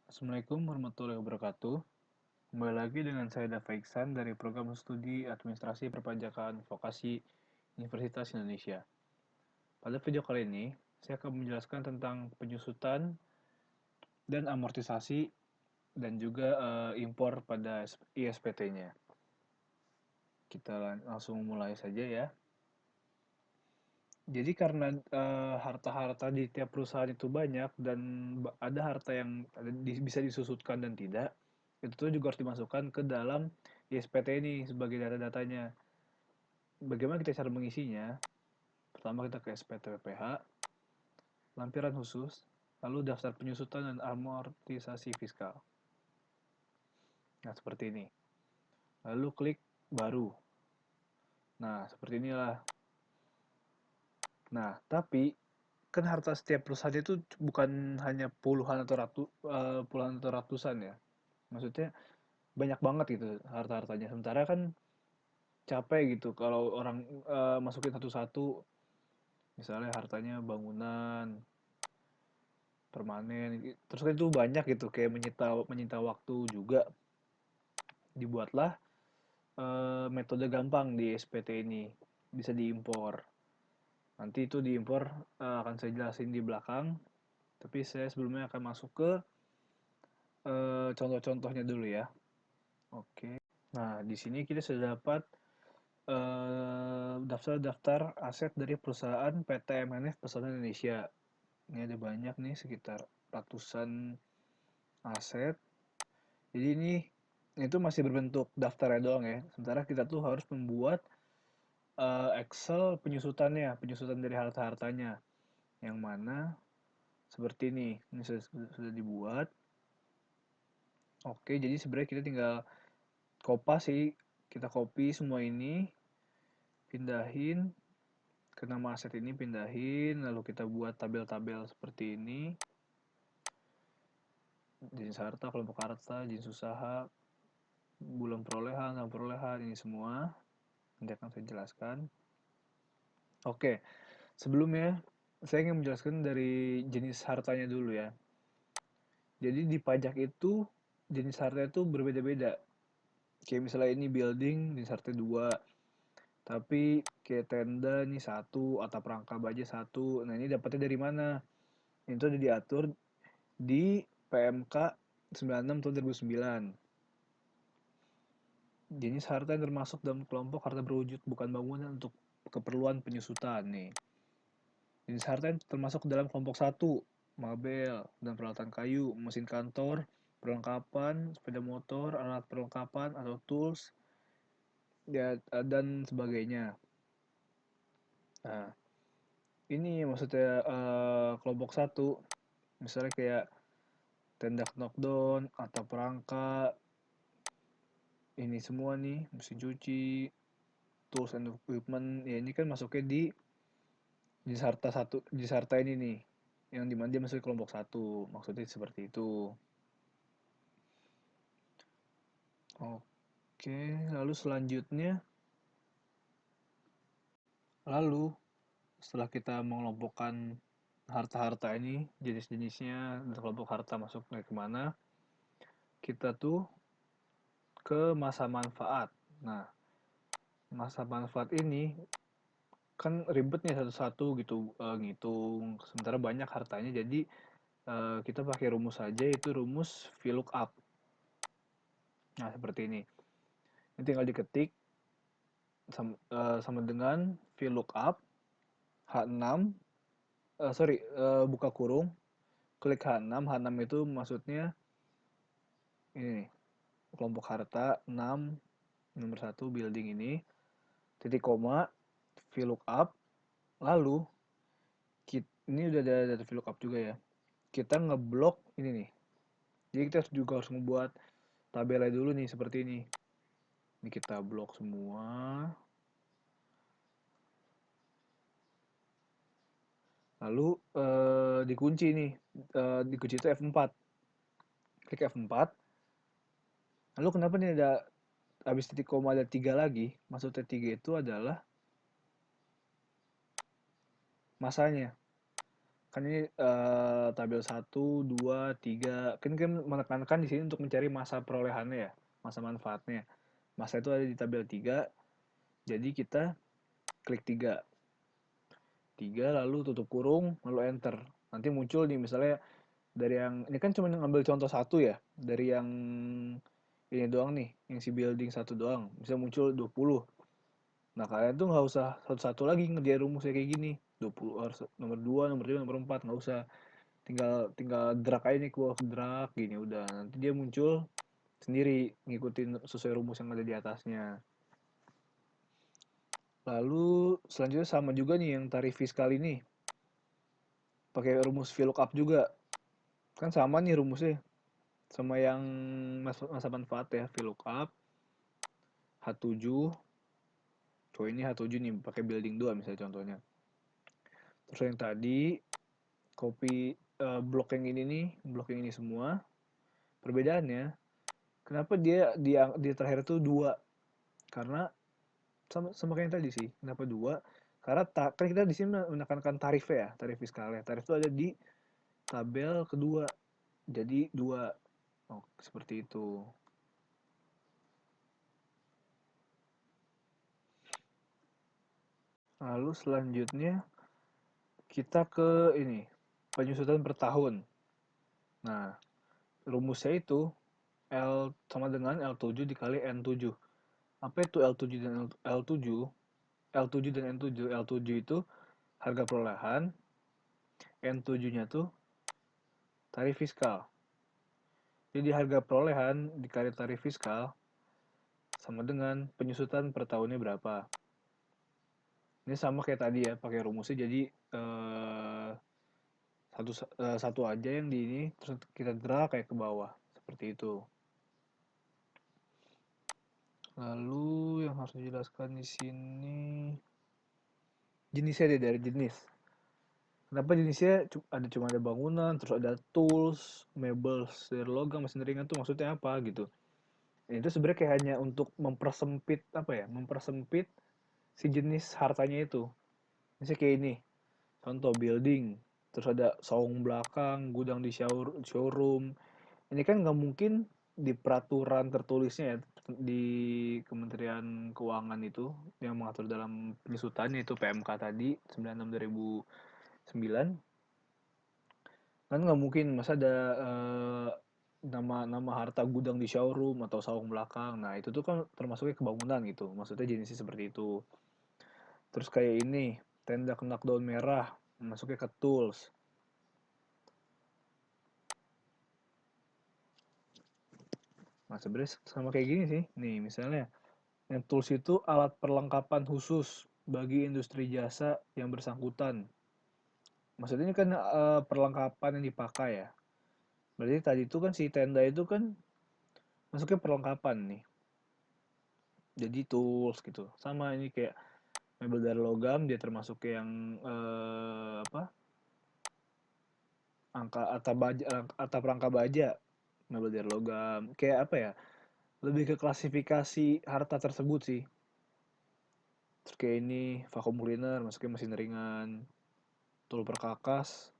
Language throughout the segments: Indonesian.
Assalamualaikum warahmatullahi wabarakatuh. Kembali lagi dengan saya Dava Iksan dari Program Studi Administrasi Perpajakan Vokasi Universitas Indonesia. Pada video kali ini, saya akan menjelaskan tentang penyusutan dan amortisasi dan juga impor pada ISPT-nya. Kita langsung mulai saja ya. Jadi karena harta-harta di tiap perusahaan itu banyak dan ada harta yang bisa disusutkan dan tidak, itu tuh juga harus dimasukkan ke dalam ISPT ini sebagai data-datanya. Bagaimana kita cara mengisinya? Pertama kita ke SPT PPH, lampiran khusus, lalu daftar penyusutan dan amortisasi fiskal. Nah, seperti ini. Lalu klik baru. Nah, seperti inilah. Nah, tapi kan harta setiap perusahaan itu bukan hanya puluhan atau ratusan ya. Maksudnya banyak banget gitu harta-hartanya. Sementara kan capek gitu kalau orang masukin satu-satu, misalnya hartanya bangunan, permanen, terus kan itu banyak gitu kayak menyita menyita waktu juga. Dibuatlah metode gampang di SPT ini, bisa diimpor. Nanti itu diimpor akan saya jelasin di belakang, tapi saya sebelumnya akan masuk ke contoh-contohnya dulu ya. Oke. Nah, di sini kita sudah dapat daftar-daftar aset dari perusahaan PT MNF Pesona Indonesia. Ini ada banyak nih, sekitar ratusan aset. Jadi ini itu masih berbentuk daftarnya doang ya. Sementara kita tuh harus membuat Excel penyusutannya, penyusutan dari harta-hartanya. Yang mana seperti ini. Ini sudah dibuat. Oke, jadi sebenarnya kita tinggal kopas sih. Kita copy semua ini, pindahin ke nama aset ini, pindahin, lalu kita buat tabel-tabel seperti ini. Jenis harta, kelompok harta, jenis usaha, bulan perolehan, tahun perolehan, ini semua. Nanti akan saya jelaskan. Oke, sebelumnya saya ingin menjelaskan dari jenis hartanya dulu ya. Jadi di pajak itu jenis harta itu berbeda-beda. Kayak misalnya ini building, jenis harta 2. Tapi kayak tenda ini satu, atap rangka baja satu. Nah ini dapatnya dari mana? Itu udah diatur di PMK 96 tahun 2009. Jenis harta yang termasuk dalam kelompok harta berwujud bukan bangunan untuk keperluan penyusutan nih. Jenis harta yang termasuk dalam kelompok satu, mabel dan peralatan kayu, mesin kantor, perlengkapan, sepeda motor, alat perlengkapan atau tools, ya, dan sebagainya. Nah, ini maksudnya kelompok satu, misalnya kayak tenda knockdown, atau perangkat, ini semua nih, mesin cuci, tools and equipment, ya ini kan masuknya di jenis harta ini nih, yang dimana dia masuk ke kelompok satu, maksudnya seperti itu. Oke, lalu selanjutnya, lalu setelah kita mengelompokkan harta-harta ini, jenis-jenisnya, dan kelompok harta masuk kemana, kita tuh ke masa manfaat. Nah, masa manfaat ini kan ribet nih satu-satu gitu ngitung, sementara banyak hartanya, jadi kita pakai rumus saja, itu rumus VLOOKUP. Nah, seperti ini. Ini tinggal diketik sama dengan VLOOKUP H6, buka kurung, klik H6. H6 itu maksudnya ini nih, kelompok harta 6, nomor 1 building ini, titik koma, VLOOKUP, lalu ini udah ada data VLOOKUP juga ya. Kita ngeblok ini nih. Jadi kita juga harus membuat tabelnya dulu nih seperti ini. Ini kita blok semua. Lalu dikunci nih. Dikunci itu F4. Klik F4. Lalu kenapa nih ada habis titik koma ada 3 lagi? Maksudnya 3 itu adalah masanya. Kan ini tabel 1, 2, 3. Kan menekankan di sini untuk mencari masa perolehannya ya, masa manfaatnya. Masa itu ada di tabel 3, jadi kita klik 3. 3 lalu tutup kurung, lalu enter. Nanti muncul nih misalnya dari yang ini kan cuma ngambil contoh satu ya, dari yang ini doang nih, yang si building satu doang, bisa muncul 20. Nah, kalian tuh nggak usah satu-satu lagi ngerjain rumusnya kayak gini. 20 harus nomor 2, nomor 3, nomor 4, nggak usah. Tinggal tinggal drag aja nih ke bawah, drag gini udah. Nanti dia muncul sendiri ngikutin sesuai rumus yang ada di atasnya. Lalu selanjutnya sama juga nih yang tarif fiskal ini. Pakai rumus VLOOKUP juga. Kan sama nih rumusnya sama yang masa manfaat ya, VLOOKUP H7. Ini H7 nih pakai building 2 misalnya contohnya. Terus yang tadi copy blok yang ini nih, blok yang ini semua. Perbedaannya, kenapa dia terakhir tuh 2? Karena sama kayak yang tadi sih. Kenapa 2? Karena kan kita di sini menekankan tarif ya, tarif fiskalnya. Tarif itu ada di tabel kedua. Jadi 2. Oh, seperti itu. Lalu selanjutnya kita ke ini, penyusutan per tahun. Nah, rumusnya itu L sama dengan L7 dikali N7. Apa itu L7 dan L7? L7 dan N7. L7 itu harga perolehan, N7-nya tuh tarif fiskal. Jadi harga perolehan dikali tarif fiskal sama dengan penyusutan per tahunnya berapa. Ini sama kayak tadi ya, pakai rumusnya jadi satu aja yang di ini terus kita drag kayak ke bawah seperti itu. Lalu yang harus dijelaskan di sini jenisnya deh, dari jenis. Kenapa jenisnya cuma ada bangunan, terus ada tools, mebels dari logam, mesin ringan tuh maksudnya apa gitu. Ini tuh sebenarnya kayak hanya untuk mempersempit apa ya, mempersempit si jenis hartanya itu. Misalnya kayak ini, contoh building, terus ada saung belakang, gudang di showroom. Ini kan nggak mungkin di peraturan tertulisnya ya, di Kementerian Keuangan itu yang mengatur dalam penyusutannya itu PMK tadi 96/2009 kan nggak mungkin masa ada nama harta gudang di showroom atau saung belakang. Nah itu tuh kan termasuknya ke bangunan gitu, maksudnya jenisnya seperti itu. Terus kayak ini tenda kenak daun merah masuknya ke tools. Nah sebenarnya sama kayak gini sih. Nih misalnya yang tools itu alat perlengkapan khusus bagi industri jasa yang bersangkutan. Maksudnya ini kan perlengkapan yang dipakai ya. Berarti tadi itu kan si tenda itu kan masuknya perlengkapan nih. Jadi tools gitu. Sama ini kayak mebel dari logam dia termasuk yang apa? Atap rangka baja mebel dari logam. Kayak apa ya? Lebih ke klasifikasi harta tersebut sih. Terus kayak ini vacuum cleaner masuknya mesin ringan. Tool perkakas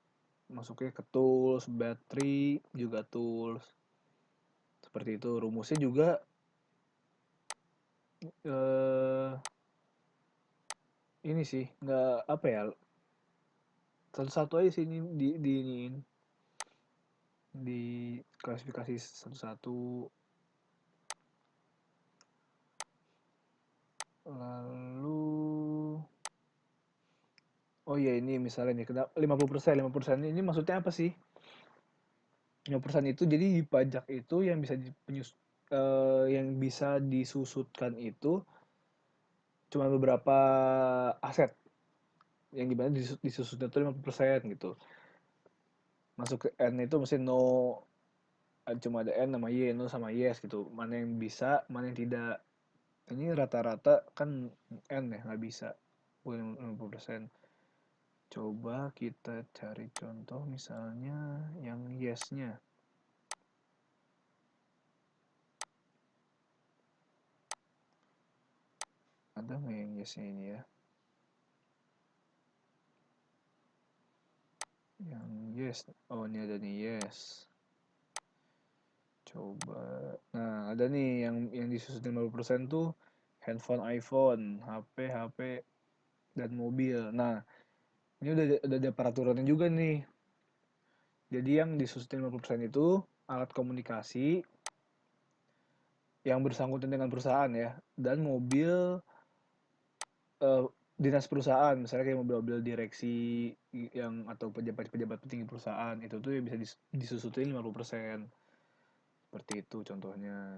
masuknya ke tools, battery juga tools. Seperti itu. Rumusnya juga eh ini sih nggak apa ya, satu-satu aja sih ini di klasifikasi satu-satu. Lalu oh iya ini misalnya nih 50%, 50% ini maksudnya apa sih? 50% itu jadi di pajak itu yang bisa disusutkan itu cuma beberapa aset yang dimana disusutnya itu 50% gitu. Masuk ke N itu mesti no, cuma ada N sama Y, no sama yes gitu. Mana yang bisa, mana yang tidak. Ini rata-rata kan N ya, nggak bisa. Bukan 50%. Coba kita cari contoh misalnya yang yes-nya. Ada nggak yang yes-nya ini ya? Yang yes. Oh, ini ada nih yes. Coba. Nah, ada nih yang disusun 50% tuh handphone iPhone, HP dan mobil. Nah, ini udah ada peraturannya juga nih. Jadi yang disusun 50% itu alat komunikasi yang bersangkutan dengan perusahaan ya, dan mobil eh, dinas perusahaan, misalnya kayak mobil-mobil direksi yang atau pejabat-pejabat penting perusahaan itu tuh ya bisa disusutin 50%. Seperti itu contohnya.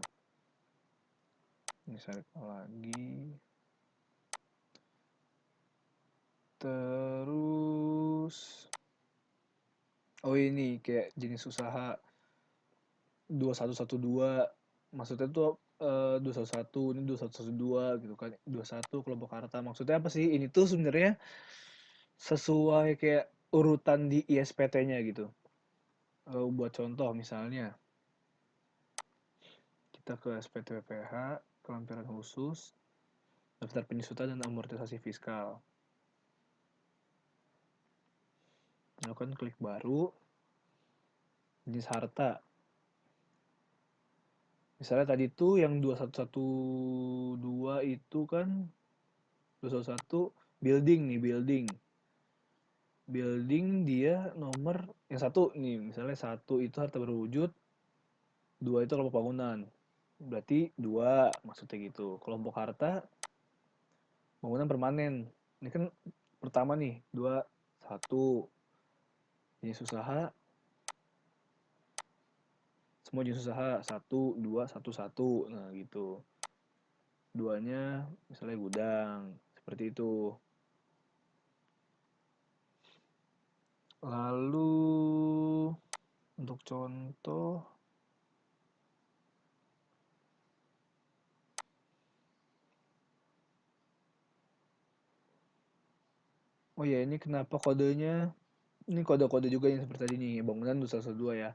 Misalnya lagi. Terus oh ini kayak jenis usaha 2112, maksudnya tuh 211 ini 2112 gitu kan, 21 kelompok harta maksudnya apa sih ini tuh sebenarnya sesuai kayak urutan di ISPT-nya gitu. Buat contoh misalnya kita ke SPT PPH, kelampiran khusus, daftar penyusutan dan amortisasi fiskal, lakukan klik baru, jenis harta. Misalnya tadi tuh yang 2112 itu kan 211 building nih, building. Building dia nomor yang satu nih, misalnya satu itu harta berwujud, dua itu kelompok bangunan. Berarti dua maksudnya gitu. Kelompok harta bangunan permanen. Ini kan pertama nih, dua, satu. Jenis usaha, semua jenis usaha, satu, dua, satu, satu. Nah gitu. Duanya misalnya gudang, seperti itu. Lalu untuk contoh, oh ya ini kenapa kodenya, ini kode-kode juga yang seperti tadi nih, bangunan 212 ya.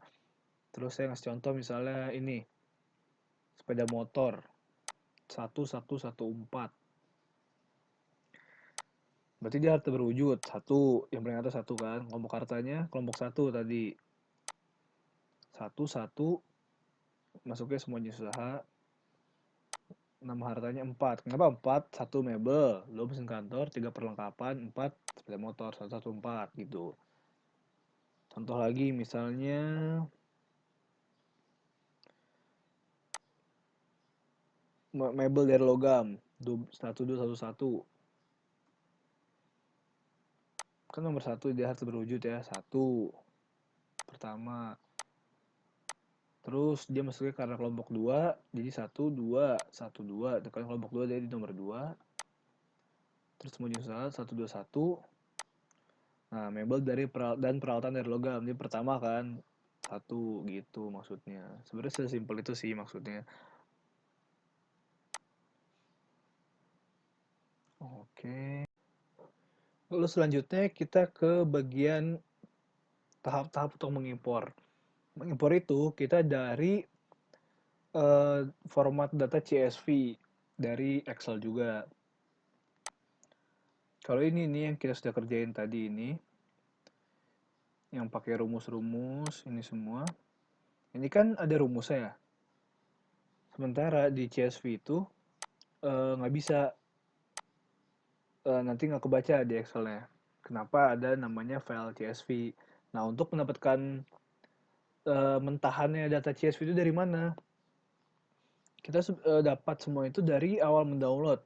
Terus saya ngasih contoh misalnya ini, sepeda motor 1114. Berarti dia harta berwujud, satu, yang paling atas satu kan, kelompok hartanya kelompok satu tadi. Satu, satu, masuknya semua jenis usaha, nama hartanya 4. Kenapa 4? Satu mebel, dua mesin kantor, tiga perlengkapan, 4 sepeda motor, 114 gitu. Contoh lagi misalnya mebel dari logam 1211. Kan nomor satu dia harus berwujud ya, satu pertama. Terus dia masuknya karena kelompok 2 jadi 1 2 1 2. Tekan kelompok 2 jadi nomor 2. Terus semua jenis usaha 121. Nah, mebel dari dan peralatan dari logam. Jadi pertama kan satu gitu maksudnya. Sebenarnya sesimpel itu sih maksudnya. Oke. Lalu selanjutnya kita ke bagian tahap-tahap untuk mengimpor. Mengimpor itu kita dari format data CSV dari Excel juga. Kalau ini nih yang kita sudah kerjain tadi ini, yang pakai rumus-rumus ini semua, ini kan ada rumusnya ya. Sementara di CSV itu nggak bisa, nanti nggak kebaca di Excelnya. Kenapa ada namanya file CSV? Nah untuk mendapatkan mentahannya data CSV itu dari mana? Kita dapat semua itu dari awal mendownload.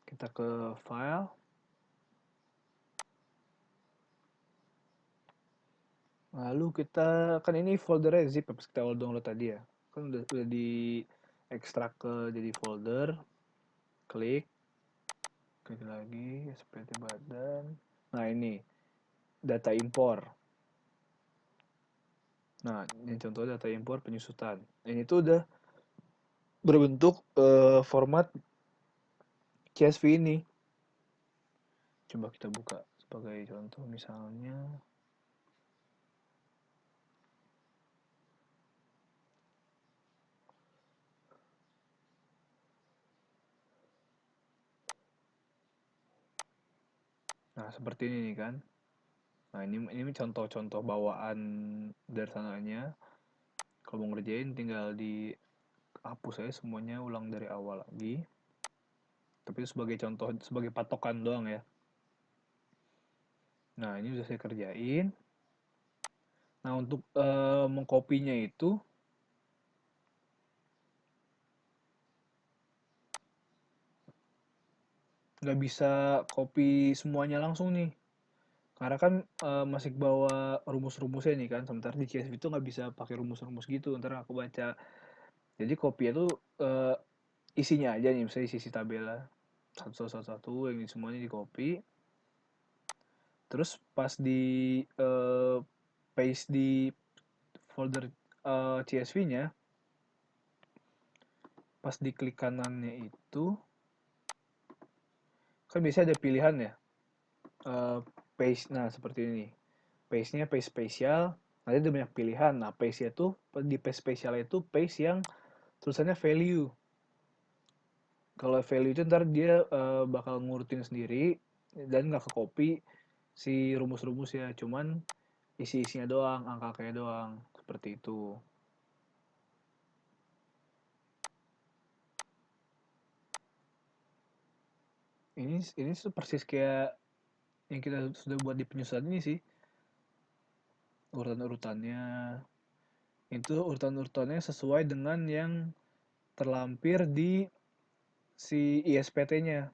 Kita ke file, lalu kita kan ini foldernya zip pas kita awal download tadi ya. Kan udah di ekstrak ke jadi folder, klik lagi seperti badan. Nah ini data impor. Nah ini contoh data impor penyusutan. Ini tuh udah berbentuk format CSV ini. Coba kita buka sebagai contoh misalnya. Nah seperti ini nih kan. Nah, ini contoh-contoh bawaan dari sananya. Kalau mau ngerjain tinggal dihapus aja semuanya, ulang dari awal lagi. Tapi itu sebagai contoh, sebagai patokan doang ya. Nah, ini udah saya kerjain. Nah, untuk mengkopinya itu nggak bisa copy semuanya langsung nih. Karena kan masih bawa rumus-rumusnya nih kan. Sementara di CSV itu nggak bisa pakai rumus-rumus gitu. Ntar aku baca. Jadi copy itu isinya aja nih. Misalnya isi tabelnya satu-satu yang semuanya di copy. Terus pas di paste di folder CSV-nya, pas di klik kanannya itu, kan biasanya ada pilihan ya, paste, nah seperti ini. Paste-nya paste spesial, nanti ada banyak pilihan. Nah, paste-nya tuh, di paste spesial itu paste yang tulisannya value. Kalau value itu ntar dia bakal ngurutin sendiri, dan nggak ke-copy si rumus-rumus ya, cuman isi-isinya doang, angka-angkanya doang, seperti itu. Ini persis kayak yang kita sudah buat di penyusunan ini sih. Urutan-urutannya itu urutan-urutannya sesuai dengan yang terlampir di si ISPT-nya.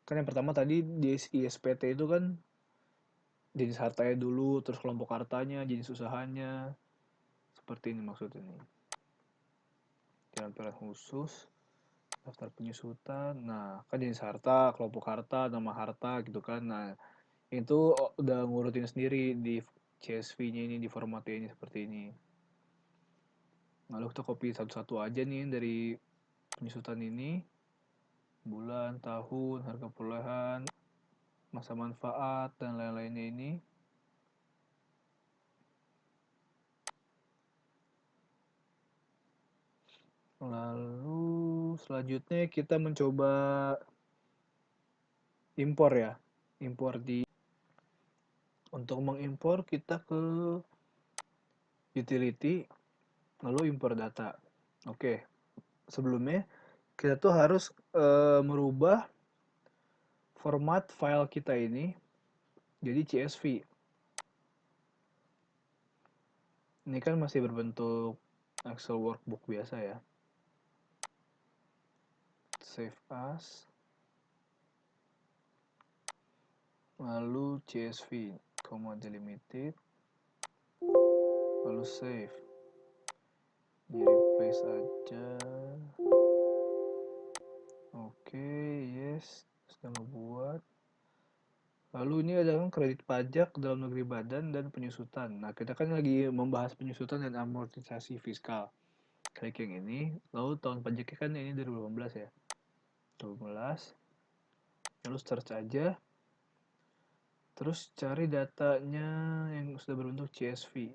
Kan yang pertama tadi di ISPT itu kan jenis hartanya dulu, terus kelompok hartanya, jenis usahanya. Seperti ini maksudnya nih. Jalan khusus, daftar penyusutan. Nah, kan jenis harta, kelompok harta, nama harta gitu kan. Nah, itu udah ngurutin sendiri di CSV-nya ini, di formatnya ini seperti ini. Lalu kita copy satu-satu aja nih dari penyusutan ini. Bulan, tahun, harga perolehan, masa manfaat, dan lain-lainnya ini. Lalu selanjutnya kita mencoba impor ya. Untuk mengimpor kita ke utility, lalu impor data. Oke, sebelumnya kita tuh harus merubah format file kita ini jadi CSV. Ini kan masih berbentuk Excel workbook biasa ya. Save as. Lalu CSV, delimited. Lalu save. Ini replace aja. Oke, yes. Sudah ngebuat. Lalu ini adalah kredit pajak dalam negeri badan dan penyusutan. Nah, kita kan lagi membahas penyusutan dan amortisasi fiskal. Klik yang ini. Lalu tahun pajaknya kan ini 2018 ya. 2018. Lalu search aja. Terus cari datanya yang sudah berbentuk CSV.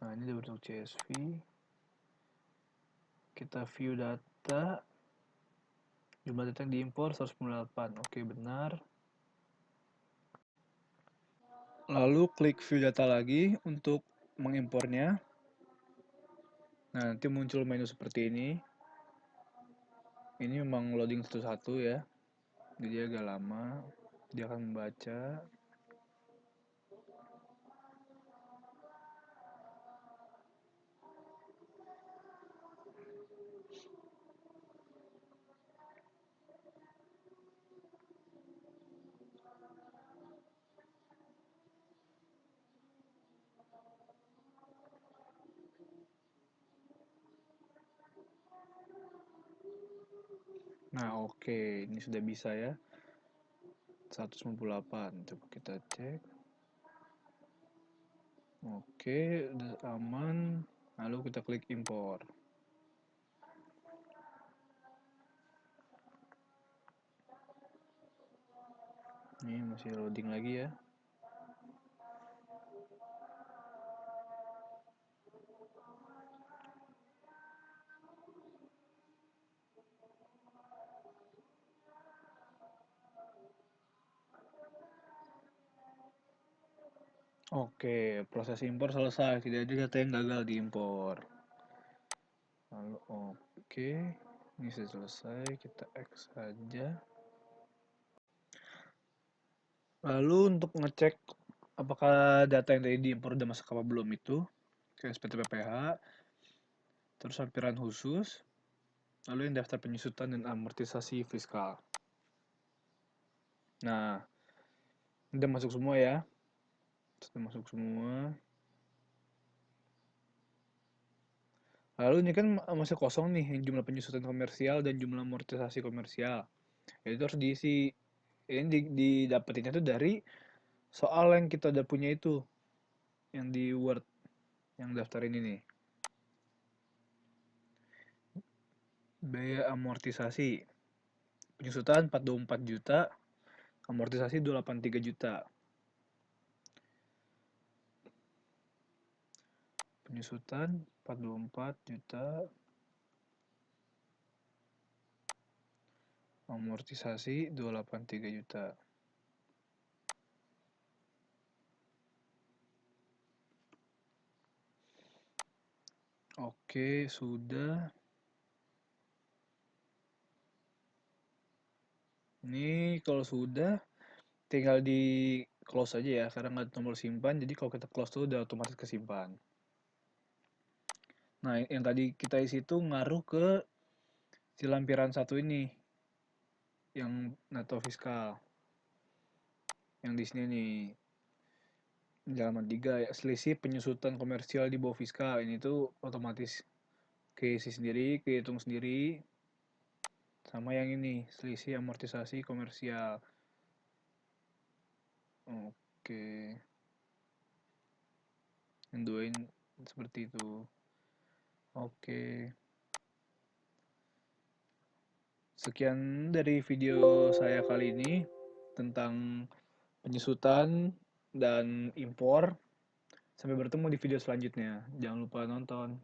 Nah, ini sudah berbentuk CSV. Kita view data. Jumlah data yang diimpor 198. Oke, benar. Lalu klik view data lagi untuk mengimpornya. Nah, nanti muncul menu seperti ini. Ini memang loading satu-satu ya. Jadi agak lama. Dia akan membaca. Nah, oke. Ini sudah bisa ya. 198. Coba kita cek. Oke, udah aman. Lalu kita klik impor. Ini masih loading lagi ya. Oke, proses impor selesai. Tidak ada data yang gagal diimpor. Lalu oke, ini sudah selesai. Kita X saja. Lalu untuk ngecek apakah data yang tadi diimpor udah masuk apa belum itu, ke SPT PPH, terus lampiran khusus, lalu yang daftar penyusutan dan amortisasi fiskal. Nah, udah masuk semua ya. Sudah masuk semua. Lalu ini kan masih kosong nih, jumlah penyusutan komersial dan jumlah amortisasi komersial. Itu harus diisi. Ini didapetinnya tuh dari soal yang kita udah punya itu, yang di Word, yang daftar ini nih. Biaya amortisasi. Penyusutan 424 juta, amortisasi 283 juta. Penyusutan 424 juta, amortisasi 283 juta. Oke, sudah. Ini kalau sudah, tinggal di close aja ya, karena nggak ada tombol simpan, jadi kalau kita close tuh udah otomatis kesimpan. Nah, yang tadi kita isi itu ngaruh ke si lampiran satu ini, yang neto fiskal. Yang di sini nih, di halaman 3 ya, selisih penyusutan komersial di bawah fiskal. Ini tuh otomatis keisi sendiri, kehitung sendiri, sama yang ini, selisih amortisasi komersial. Oke, yang dua ini seperti itu. Oke, sekian dari video saya kali ini tentang penyusutan dan impor. Sampai bertemu di video selanjutnya. Jangan lupa nonton.